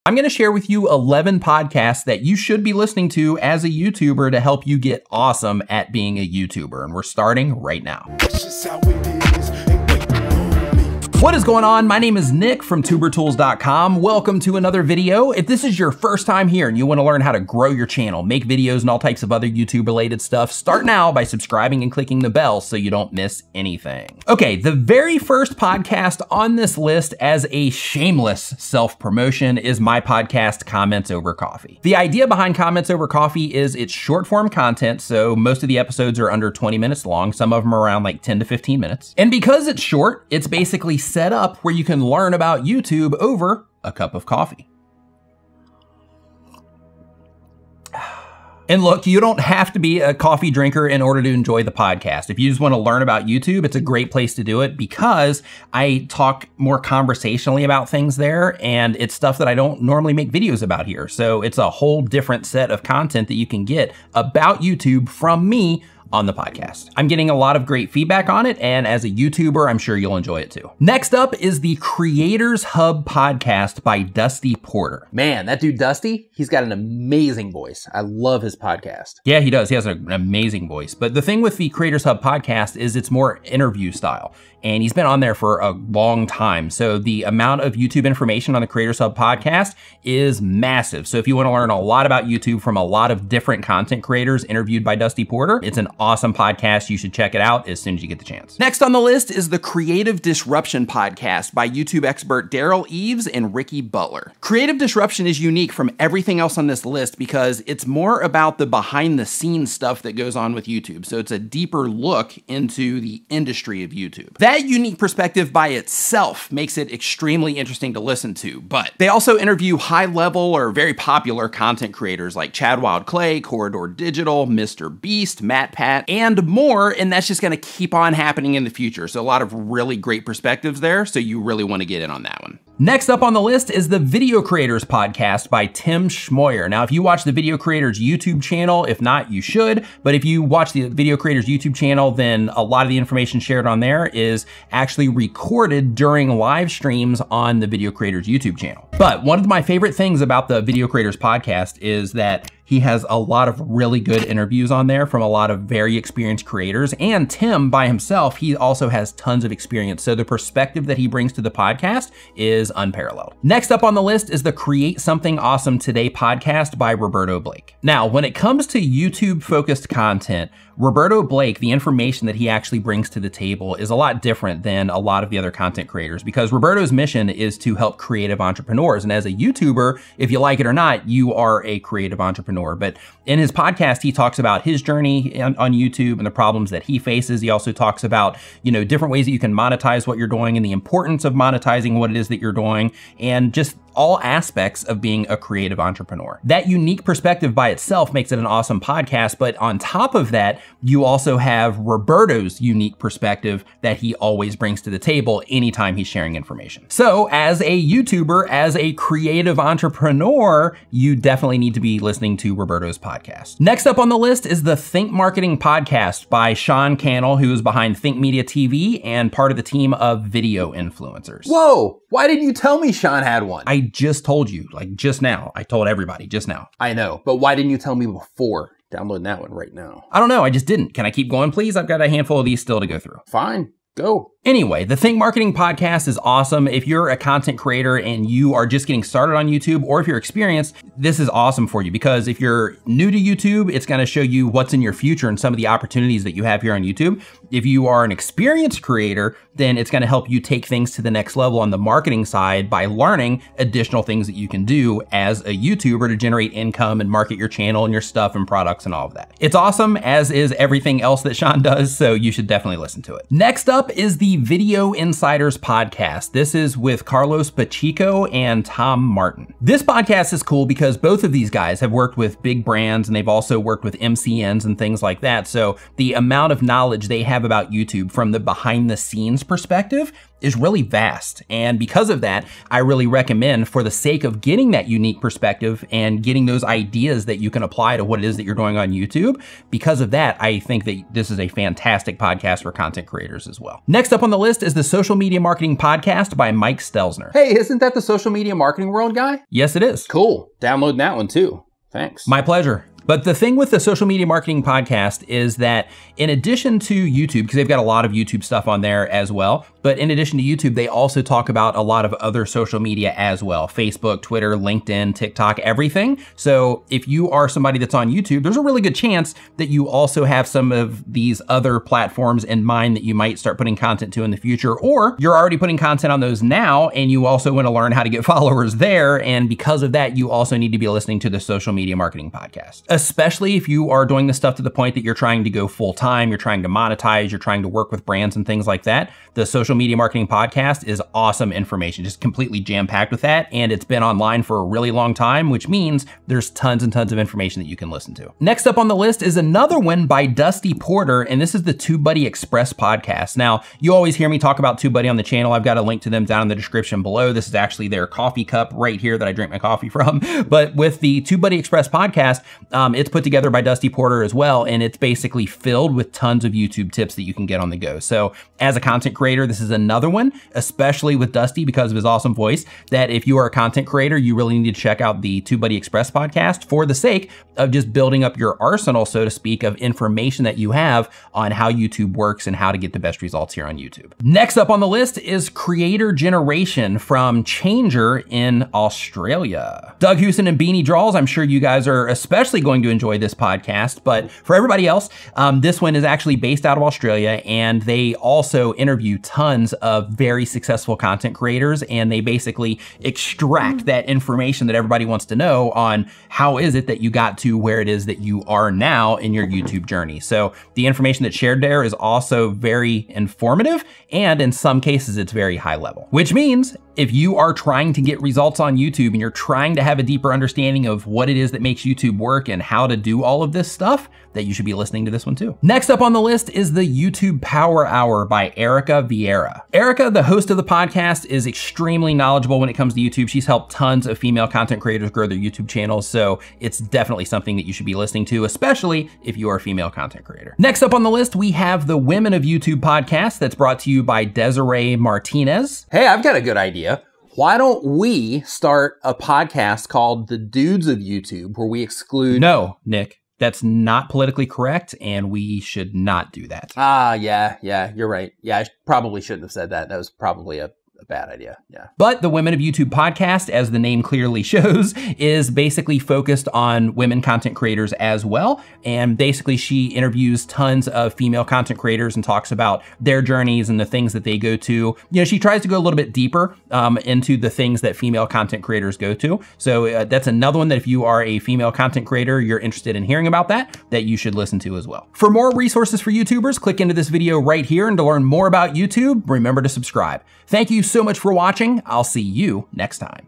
I'm gonna share with you 11 podcasts that you should be listening to as a YouTuber to help you get awesome at being a YouTuber. And we're starting right now. That's just how it is. What is going on? My name is Nick from tubertools.com. Welcome to another video. If this is your first time here and you want to learn how to grow your channel, make videos and all types of other YouTube related stuff, start now by subscribing and clicking the bell so you don't miss anything. Okay, the very first podcast on this list as a shameless self-promotion is my podcast, Comments Over Coffee. The idea behind Comments Over Coffee is it's short form content, so most of the episodes are under 20 minutes long. Some of them are around like 10 to 15 minutes. And because it's short, it's basically set up where you can learn about YouTube over a cup of coffee. And look, you don't have to be a coffee drinker in order to enjoy the podcast. If you just want to learn about YouTube, it's a great place to do it because I talk more conversationally about things there, and it's stuff that I don't normally make videos about here. So it's a whole different set of content that you can get about YouTube from me on the podcast. I'm getting a lot of great feedback on it, and as a YouTuber, I'm sure you'll enjoy it too. Next up is the Creators Hub podcast by Dusty Porter. Man, that dude Dusty, he's got an amazing voice. I love his podcast. Yeah, he does. He has an amazing voice. But the thing with the Creators Hub podcast is it's more interview style, and he's been on there for a long time. So the amount of YouTube information on the Creators Hub podcast is massive. So if you want to learn a lot about YouTube from a lot of different content creators interviewed by Dusty Porter, it's an awesome podcast. You should check it out as soon as you get the chance. Next on the list is the Creative Disruption podcast by YouTube expert Daryl Eves and Ricky Butler. Creative Disruption is unique from everything else on this list because it's more about the behind the scenes stuff that goes on with YouTube. So it's a deeper look into the industry of YouTube. That unique perspective by itself makes it extremely interesting to listen to, but they also interview high level or very popular content creators like Chad Wild Clay, Corridor Digital, Mr. Beast, Matt Pat, and more, and that's just gonna keep on happening in the future. So a lot of really great perspectives there, so you really wanna get in on that one. Next up on the list is the Video Creators podcast by Tim Schmoyer. Now, if you watch the Video Creators YouTube channel, if not, you should, but if you watch the Video Creators YouTube channel, then a lot of the information shared on there is actually recorded during live streams on the Video Creators YouTube channel. But one of my favorite things about the Video Creators podcast is that he has a lot of really good interviews on there from a lot of very experienced creators. And Tim by himself, he also has tons of experience. So the perspective that he brings to the podcast is unparalleled. Next up on the list is the Create Something Awesome Today podcast by Roberto Blake. Now, when it comes to YouTube focused content, Roberto Blake, the information that he actually brings to the table is a lot different than a lot of the other content creators because Roberto's mission is to help creative entrepreneurs. And as a YouTuber, if you like it or not, you are a creative entrepreneur. But in his podcast, he talks about his journey on YouTube and the problems that he faces. He also talks about, different ways that you can monetize what you're doing and the importance of monetizing what it is that you're doing and just all aspects of being a creative entrepreneur. That unique perspective by itself makes it an awesome podcast, but on top of that, you also have Roberto's unique perspective that he always brings to the table anytime he's sharing information. So as a YouTuber, as a creative entrepreneur, you definitely need to be listening to Roberto's podcast. Next up on the list is the Think Marketing podcast by Sean Cannell, who is behind Think Media TV and part of the team of video influencers. Whoa, why didn't you tell me Sean had one? I just told you, like just now. I told everybody just now. I know, but why didn't you tell me before? Downloading that one right now. I don't know, I just didn't. Can I keep going, please? I've got a handful of these still to go through. Fine, go. Anyway, the Think Marketing podcast is awesome. If you're a content creator and you are just getting started on YouTube, or if you're experienced, this is awesome for you because if you're new to YouTube, it's gonna show you what's in your future and some of the opportunities that you have here on YouTube. If you are an experienced creator, then it's gonna help you take things to the next level on the marketing side by learning additional things that you can do as a YouTuber to generate income and market your channel and your stuff and products and all of that. It's awesome, as is everything else that Sean does, so you should definitely listen to it. Next up is the Video Insiders podcast. This is with Carlos Pacheco and Tom Martin. This podcast is cool because both of these guys have worked with big brands and they've also worked with MCNs and things like that. So the amount of knowledge they have about YouTube from the behind the scenes perspective is really vast. And because of that, I really recommend, for the sake of getting that unique perspective and getting those ideas that you can apply to what it is that you're doing on YouTube, because of that, I think that this is a fantastic podcast for content creators as well. Next up on the list is the Social Media Marketing Podcast by Mike Stelzner. Hey, isn't that the Social Media Marketing World guy? Yes, it is. Cool. Download that one too. Thanks. My pleasure. But the thing with the Social Media Marketing Podcast is that in addition to YouTube, because they've got a lot of YouTube stuff on there as well, but in addition to YouTube, they also talk about a lot of other social media as well. Facebook, Twitter, LinkedIn, TikTok, everything. So if you are somebody that's on YouTube, there's a really good chance that you also have some of these other platforms in mind that you might start putting content to in the future, or you're already putting content on those now and you also want to learn how to get followers there. And because of that, you also need to be listening to the Social Media Marketing Podcast, especially if you are doing this stuff to the point that you're trying to go full time, you're trying to monetize, you're trying to work with brands and things like that. The Social Media Marketing Podcast is awesome information, just completely jam-packed with that. And it's been online for a really long time, which means there's tons and tons of information that you can listen to. Next up on the list is another one by Dusty Porter, and this is the TubeBuddy Express podcast. Now, you always hear me talk about TubeBuddy on the channel. I've got a link to them down in the description below. This is actually their coffee cup right here that I drink my coffee from. But with the TubeBuddy Express podcast, it's put together by Dusty Porter as well, and it's basically filled with tons of YouTube tips that you can get on the go. So as a content creator, this is another one, especially with Dusty because of his awesome voice, that if you are a content creator, you really need to check out the TubeBuddy Express podcast for the sake of just building up your arsenal, so to speak, of information that you have on how YouTube works and how to get the best results here on YouTube. Next up on the list is Creator Generation from Changer in Australia. Doug Houston and Beanie Draws, I'm sure you guys are especially going to enjoy this podcast, but for everybody else, this one is actually based out of Australia, and they also interview tons of very successful content creators, and they basically extract that information that everybody wants to know on how is it that you got to where it is that you are now in your YouTube journey. So the information that's shared there is also very informative, and in some cases, it's very high level, which means if you are trying to get results on YouTube and you're trying to have a deeper understanding of what it is that makes YouTube work and how to do all of this stuff, that you should be listening to this one too. Next up on the list is the YouTube Power Hour by Erica Vieira. Erica, the host of the podcast, is extremely knowledgeable when it comes to YouTube. She's helped tons of female content creators grow their YouTube channels, so it's definitely something that you should be listening to, especially if you are a female content creator. Next up on the list, we have the Women of YouTube podcast that's brought to you by Desiree Martinez. Hey, I've got a good idea. Why don't we start a podcast called The Dudes of YouTube, where we exclude... No, Nick. That's not politically correct, and we should not do that. Yeah, you're right. Yeah, I probably shouldn't have said that. That was probably a bad idea, yeah. But the Women of YouTube podcast, as the name clearly shows, is basically focused on women content creators as well. And basically she interviews tons of female content creators and talks about their journeys and the things that they go to. You know, she tries to go a little bit deeper into the things that female content creators go to. So that's another one that if you are a female content creator, you're interested in hearing about that you should listen to as well. For more resources for YouTubers, click into this video right here, and to learn more about YouTube, remember to subscribe. Thank you so much for watching. I'll see you next time.